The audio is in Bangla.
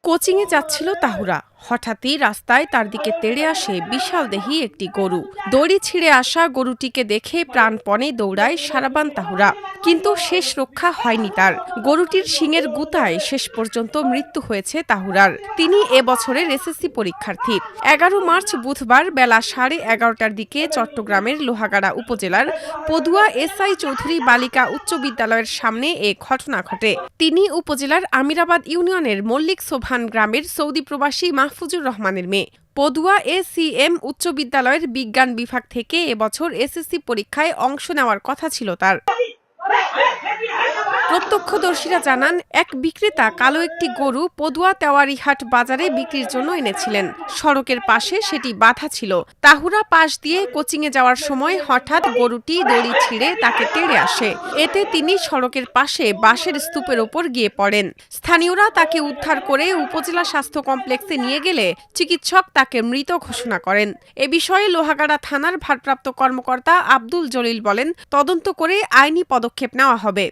কোচিংয়ে যাচ্ছিল তাহুরা। হঠাৎই রাস্তায় তার দিকে তেড়ে আসে বিশাল দেহী একটি গরু। দড়ি ছিঁড়ে আসা গরুটিকে দেখে প্রাণপণে দৌড়ায় সারাবান তাহুরা, কিন্তু শেষ রক্ষা হয়নি তার। গরুটির শিংয়ের গুতায় শেষ পর্যন্ত মৃত্যু হয়েছে তাহুরার। তিনি এবছরের এসএসসি পরীক্ষার্থী। ১১ মার্চ বুধবার বেলা 11:30টার দিকে চট্টগ্রামের লোহাগাড়া উপজেলার পদুয়া এসআই চৌধুরী বালিকা উচ্চ বিদ্যালয়ের সামনে এ ঘটনা ঘটে। তিনি উপজেলার আমিরাবাদ ইউনিয়নের মল্লিক সোভান গ্রামের সৌদি প্রবাসী মাহফুজুর রহমানের মেয়ে। পদুয়া এসিএম উচ্চ বিদ্যালয়ের বিজ্ঞান বিভাগ থেকে এবছর এসএসসি পরীক্ষায় অংশ নেওয়ার কথা ছিল তার। প্রত্যক্ষদর্শীরা জানান, এক বিক্রেতা কালো একটি গরু পদুয়া তেওয়ারিহাট বাজারে বিক্রির জন্য এনেছিলেন। সড়কের পাশে সেটি বাঁধা ছিল। তাহুরা পাশ দিয়ে কোচিংয়ে যাওয়ার সময় হঠাৎ গরুটি দড়ি ছিঁড়ে তাকে তেড়ে আসে। এতে তিনি সড়কের পাশে বাঁশের স্তূপের ওপর গিয়ে পড়েন। স্থানীয়রা তাকে উদ্ধার করে উপজেলা স্বাস্থ্য কমপ্লেক্সে নিয়ে গেলে চিকিৎসক তাকে মৃত ঘোষণা করেন। এ বিষয়ে লোহাগাড়া থানার ভারপ্রাপ্ত কর্মকর্তা আব্দুল জলিল বলেন, তদন্ত করে আইনি পদক্ষেপ নেওয়া হবে।